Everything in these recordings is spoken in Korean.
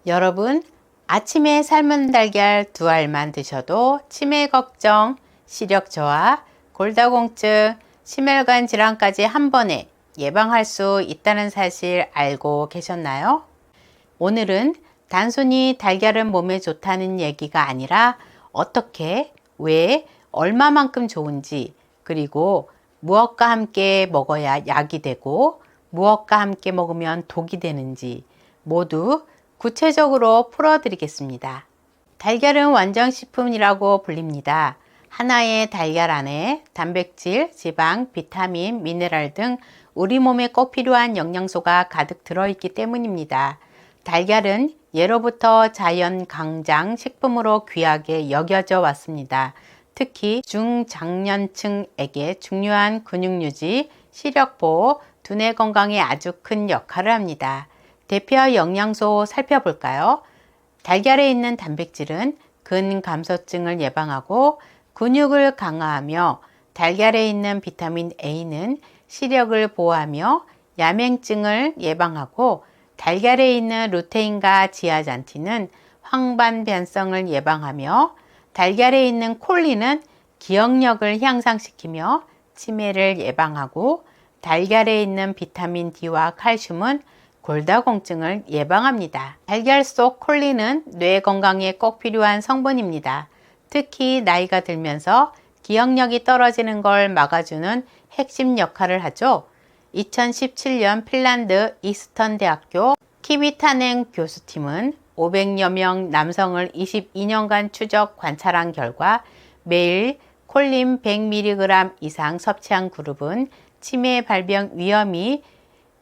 여러분, 아침에 삶은 달걀 2알만 드셔도 치매 걱정, 시력 저하, 골다공증, 심혈관 질환까지 한 번에 예방할 수 있다는 사실 알고 계셨나요? 오늘은 단순히 달걀은 몸에 좋다는 얘기가 아니라 어떻게, 왜, 얼마만큼 좋은지, 그리고 무엇과 함께 먹어야 약이 되고 무엇과 함께 먹으면 독이 되는지 모두 구체적으로 풀어드리겠습니다. 달걀은 완전식품이라고 불립니다. 하나의 달걀 안에 단백질, 지방, 비타민, 미네랄 등 우리 몸에 꼭 필요한 영양소가 가득 들어있기 때문입니다. 달걀은 예로부터 자연 강장 식품으로 귀하게 여겨져 왔습니다. 특히 중장년층에게 중요한 근육 유지, 시력 보호, 두뇌 건강에 아주 큰 역할을 합니다. 대표 영양소 살펴볼까요? 달걀에 있는 단백질은 근감소증을 예방하고 근육을 강화하며, 달걀에 있는 비타민 A는 시력을 보호하며 야맹증을 예방하고, 달걀에 있는 루테인과 지아잔틴은 황반 변성을 예방하며, 달걀에 있는 콜린은 기억력을 향상시키며 치매를 예방하고, 달걀에 있는 비타민 D와 칼슘은 골다공증을 예방합니다. 달걀 속 콜린은 뇌 건강에 꼭 필요한 성분입니다. 특히 나이가 들면서 기억력이 떨어지는 걸 막아주는 핵심 역할을 하죠. 2017년 핀란드 이스턴 대학교 키비타넨 교수팀은 500여 명 남성을 22년간 추적 관찰한 결과 매일 콜린 100mg 이상 섭취한 그룹은 치매 발병 위험이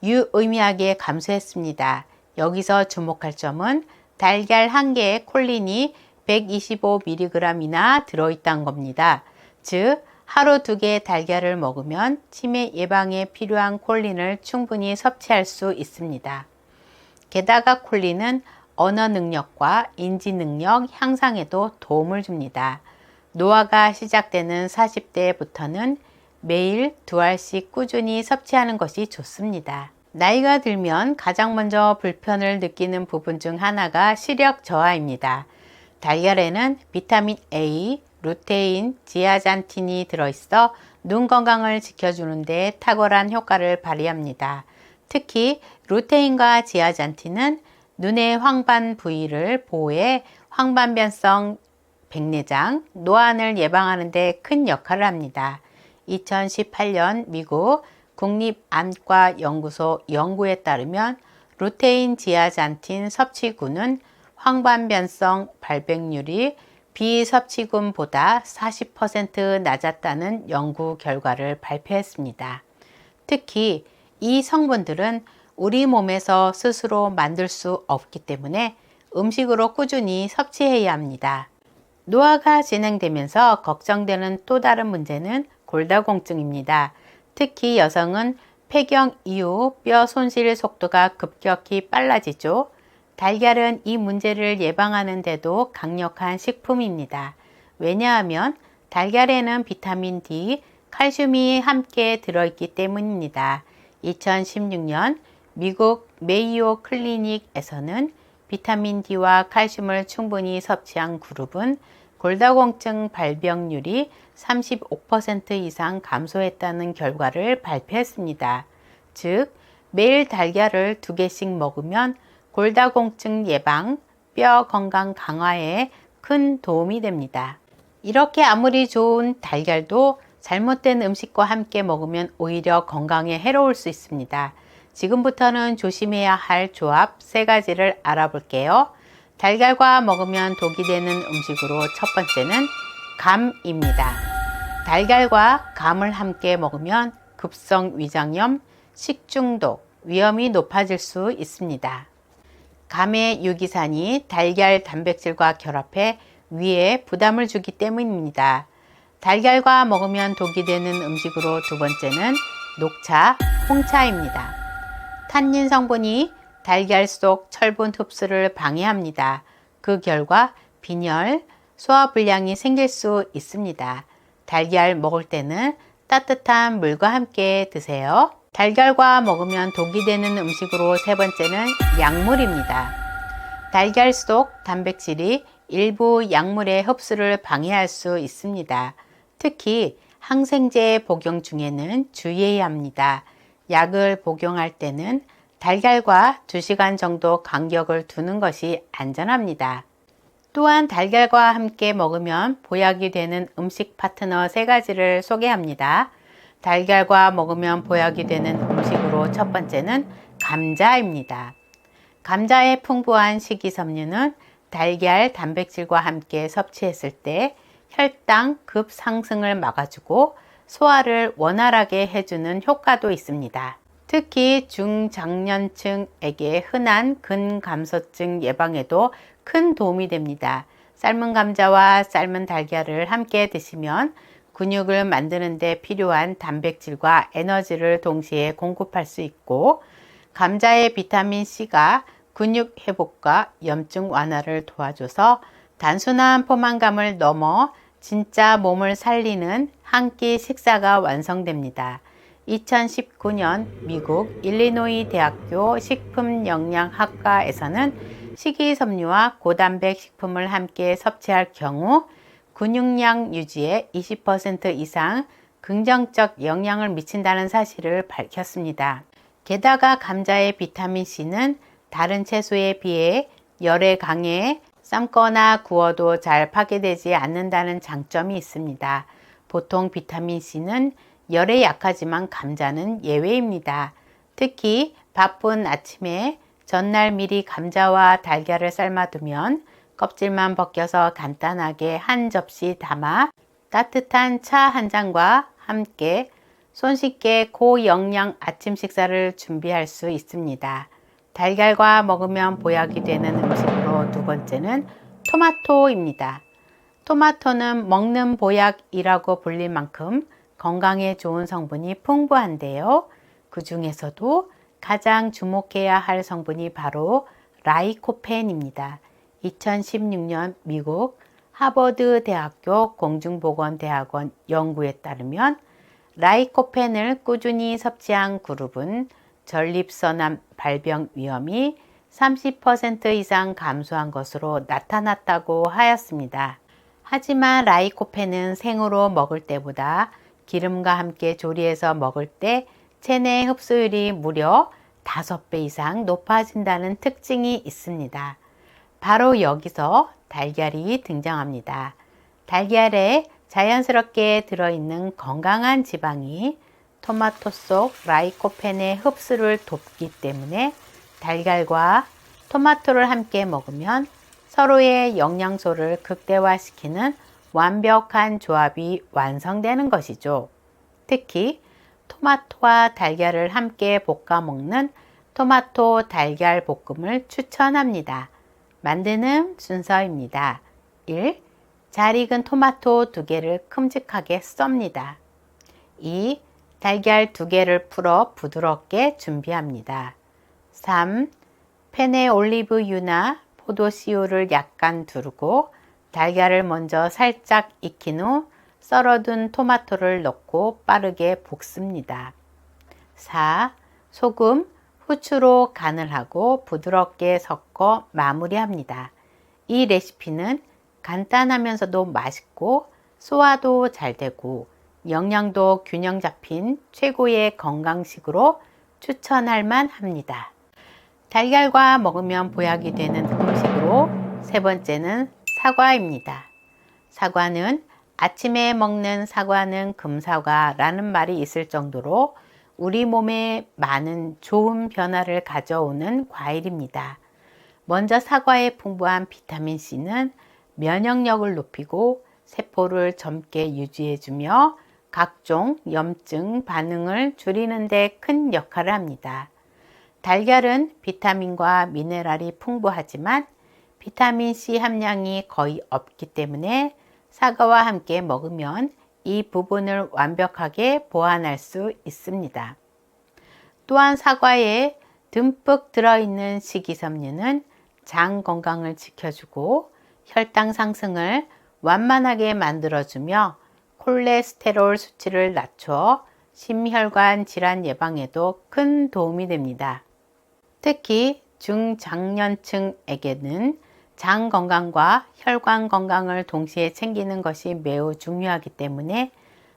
유의미하게 감소했습니다. 여기서 주목할 점은 달걀 한 개에 콜린이 125mg이나 들어있다는 겁니다. 즉, 하루 2개의 달걀을 먹으면 치매 예방에 필요한 콜린을 충분히 섭취할 수 있습니다. 게다가 콜린은 언어 능력과 인지 능력 향상에도 도움을 줍니다. 노화가 시작되는 40대부터는 매일 2알씩 꾸준히 섭취하는 것이 좋습니다. 나이가 들면 가장 먼저 불편을 느끼는 부분 중 하나가 시력 저하입니다. 달걀에는 비타민 A, 루테인, 지아잔틴이 들어있어 눈 건강을 지켜주는 데 탁월한 효과를 발휘합니다. 특히 루테인과 지아잔틴은 눈의 황반 부위를 보호해 황반변성, 백내장, 노안을 예방하는 데 큰 역할을 합니다. 2018년 미국 국립안과 연구소 연구에 따르면 루테인 지아잔틴 섭취군은 황반변성 발병률이 비섭취군보다 40% 낮았다는 연구 결과를 발표했습니다. 특히 이 성분들은 우리 몸에서 스스로 만들 수 없기 때문에 음식으로 꾸준히 섭취해야 합니다. 노화가 진행되면서 걱정되는 또 다른 문제는 골다공증입니다. 특히 여성은 폐경 이후 뼈 손실 속도가 급격히 빨라지죠. 달걀은 이 문제를 예방하는 데도 강력한 식품입니다. 왜냐하면 달걀에는 비타민 D, 칼슘이 함께 들어있기 때문입니다. 2016년 미국 메이오 클리닉에서는 비타민 D와 칼슘을 충분히 섭취한 그룹은 골다공증 발병률이 35% 이상 감소했다는 결과를 발표했습니다. 즉, 매일 달걀을 2개씩 먹으면 골다공증 예방, 뼈 건강 강화에 큰 도움이 됩니다. 이렇게 아무리 좋은 달걀도 잘못된 음식과 함께 먹으면 오히려 건강에 해로울 수 있습니다. 지금부터는 조심해야 할 조합 3가지를 알아볼게요. 달걀과 먹으면 독이 되는 음식으로 첫 번째는 감입니다. 달걀과 감을 함께 먹으면 급성 위장염, 식중독 위험이 높아질 수 있습니다. 감의 유기산이 달걀 단백질과 결합해 위에 부담을 주기 때문입니다. 달걀과 먹으면 독이 되는 음식으로 두 번째는 녹차, 홍차입니다. 탄닌 성분이 달걀 속 철분 흡수를 방해합니다. 그 결과 빈혈, 소화불량이 생길 수 있습니다. 달걀 먹을 때는 따뜻한 물과 함께 드세요. 달걀과 먹으면 독이 되는 음식으로 세 번째는 약물입니다. 달걀 속 단백질이 일부 약물의 흡수를 방해할 수 있습니다. 특히 항생제 복용 중에는 주의해야 합니다. 약을 복용할 때는 달걀과 2시간 정도 간격을 두는 것이 안전합니다. 또한 달걀과 함께 먹으면 보약이 되는 음식 파트너 3가지를 소개합니다. 달걀과 먹으면 보약이 되는 음식으로 첫 번째는 감자입니다. 감자의 풍부한 식이섬유는 달걀 단백질과 함께 섭취했을 때 혈당 급상승을 막아주고 소화를 원활하게 해주는 효과도 있습니다. 특히 중장년층에게 흔한 근감소증 예방에도 큰 도움이 됩니다. 삶은 감자와 삶은 달걀을 함께 드시면 근육을 만드는 데 필요한 단백질과 에너지를 동시에 공급할 수 있고, 감자의 비타민C가 근육 회복과 염증 완화를 도와줘서 단순한 포만감을 넘어 진짜 몸을 살리는 한 끼 식사가 완성됩니다. 2019년 미국 일리노이 대학교 식품영양학과에서는 식이섬유와 고단백 식품을 함께 섭취할 경우 근육량 유지에 20% 이상 긍정적 영향을 미친다는 사실을 밝혔습니다. 게다가 감자의 비타민C는 다른 채소에 비해 열에 강해 삶거나 구워도 잘 파괴되지 않는다는 장점이 있습니다. 보통 비타민C는 열에 약하지만 감자는 예외입니다. 특히 바쁜 아침에 전날 미리 감자와 달걀을 삶아두면 껍질만 벗겨서 간단하게 한 접시 담아 따뜻한 차 한 잔과 함께 손쉽게 고영양 아침 식사를 준비할 수 있습니다. 달걀과 먹으면 보약이 되는 음식으로 두 번째는 토마토입니다. 토마토는 먹는 보약이라고 불릴 만큼 건강에 좋은 성분이 풍부한데요. 그 중에서도 가장 주목해야 할 성분이 바로 라이코펜입니다. 2016년 미국 하버드 대학교 공중보건대학원 연구에 따르면 라이코펜을 꾸준히 섭취한 그룹은 전립선암 발병 위험이 30% 이상 감소한 것으로 나타났다고 하였습니다. 하지만 라이코펜은 생으로 먹을 때보다 기름과 함께 조리해서 먹을 때 체내 흡수율이 무려 5배 이상 높아진다는 특징이 있습니다. 바로 여기서 달걀이 등장합니다. 달걀에 자연스럽게 들어있는 건강한 지방이 토마토 속 라이코펜의 흡수를 돕기 때문에 달걀과 토마토를 함께 먹으면 서로의 영양소를 극대화시키는 완벽한 조합이 완성되는 것이죠. 특히 토마토와 달걀을 함께 볶아 먹는 토마토 달걀 볶음을 추천합니다. 만드는 순서입니다. 1. 잘 익은 토마토 2개를 큼직하게 썹니다. 2. 달걀 2개를 풀어 부드럽게 준비합니다. 3. 팬에 올리브유나 포도씨유를 약간 두르고 달걀을 먼저 살짝 익힌 후 썰어둔 토마토를 넣고 빠르게 볶습니다. 4. 소금, 후추로 간을 하고 부드럽게 섞어 마무리합니다. 이 레시피는 간단하면서도 맛있고 소화도 잘 되고 영양도 균형 잡힌 최고의 건강식으로 추천할 만합니다. 달걀과 먹으면 보약이 되는 음식으로 세 번째는 사과입니다. 사과는 아침에 먹는 사과는 금사과라는 말이 있을 정도로 우리 몸에 많은 좋은 변화를 가져오는 과일입니다. 먼저 사과의 풍부한 비타민C는 면역력을 높이고 세포를 젊게 유지해주며 각종 염증 반응을 줄이는 데 큰 역할을 합니다. 달걀은 비타민과 미네랄이 풍부하지만 비타민C 함량이 거의 없기 때문에 사과와 함께 먹으면 이 부분을 완벽하게 보완할 수 있습니다. 또한 사과에 듬뿍 들어있는 식이섬유는 장 건강을 지켜주고 혈당 상승을 완만하게 만들어주며 콜레스테롤 수치를 낮춰 심혈관 질환 예방에도 큰 도움이 됩니다. 특히 중장년층에게는 장 건강과 혈관 건강을 동시에 챙기는 것이 매우 중요하기 때문에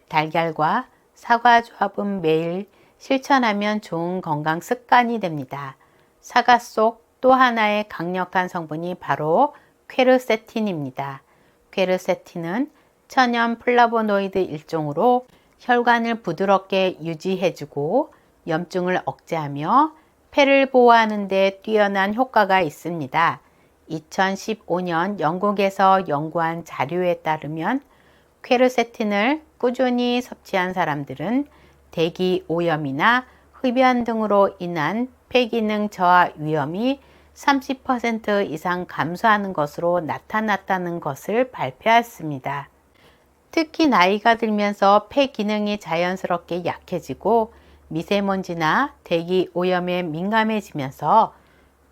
달걀과 사과 조합은 매일 실천하면 좋은 건강 습관이 됩니다. 사과 속 또 하나의 강력한 성분이 바로 퀘르세틴입니다. 퀘르세틴은 천연 플라보노이드 일종으로 혈관을 부드럽게 유지해주고 염증을 억제하며 폐를 보호하는 데 뛰어난 효과가 있습니다. 2015년 영국에서 연구한 자료에 따르면 퀘르세틴을 꾸준히 섭취한 사람들은 대기 오염이나 흡연 등으로 인한 폐기능 저하 위험이 30% 이상 감소하는 것으로 나타났다는 것을 발표했습니다. 특히 나이가 들면서 폐 기능이 자연스럽게 약해지고 미세먼지나 대기 오염에 민감해지면서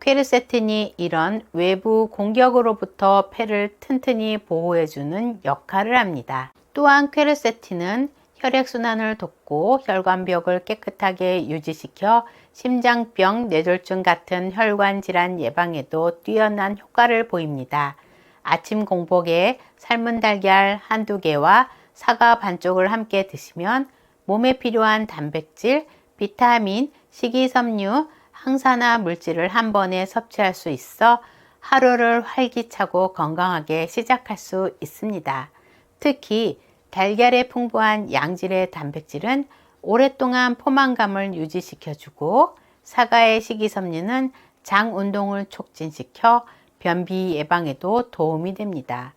퀘르세틴이 이런 외부 공격으로부터 폐를 튼튼히 보호해주는 역할을 합니다. 또한 퀘르세틴은 혈액순환을 돕고 혈관벽을 깨끗하게 유지시켜 심장병, 뇌졸중 같은 혈관 질환 예방에도 뛰어난 효과를 보입니다. 아침 공복에 삶은 달걀 한두 개와 사과 반쪽을 함께 드시면 몸에 필요한 단백질, 비타민, 식이섬유, 항산화 물질을 한 번에 섭취할 수 있어 하루를 활기차고 건강하게 시작할 수 있습니다. 특히 달걀의 풍부한 양질의 단백질은 오랫동안 포만감을 유지시켜주고 사과의 식이섬유는 장 운동을 촉진시켜 변비 예방에도 도움이 됩니다.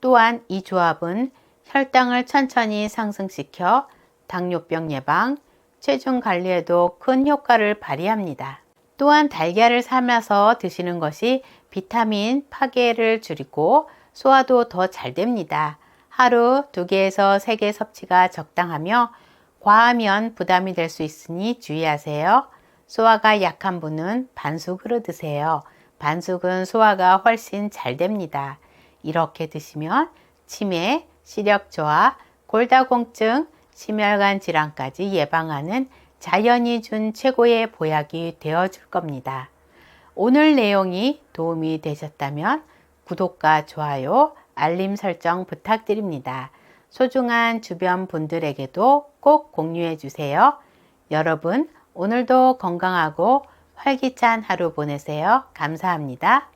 또한 이 조합은 혈당을 천천히 상승시켜 당뇨병 예방, 체중 관리에도 큰 효과를 발휘합니다. 또한 달걀을 삶아서 드시는 것이 비타민 파괴를 줄이고 소화도 더 잘 됩니다. 하루 2개에서 3개 섭취가 적당하며 과하면 부담이 될 수 있으니 주의하세요. 소화가 약한 분은 반숙으로 드세요. 반숙은 소화가 훨씬 잘 됩니다. 이렇게 드시면 치매, 시력 저하, 골다공증, 심혈관 질환까지 예방하는 자연이 준 최고의 보약이 되어줄 겁니다. 오늘 내용이 도움이 되셨다면 구독과 좋아요, 알림 설정 부탁드립니다. 소중한 주변 분들에게도 꼭 공유해 주세요. 여러분, 오늘도 건강하고 활기찬 하루 보내세요. 감사합니다.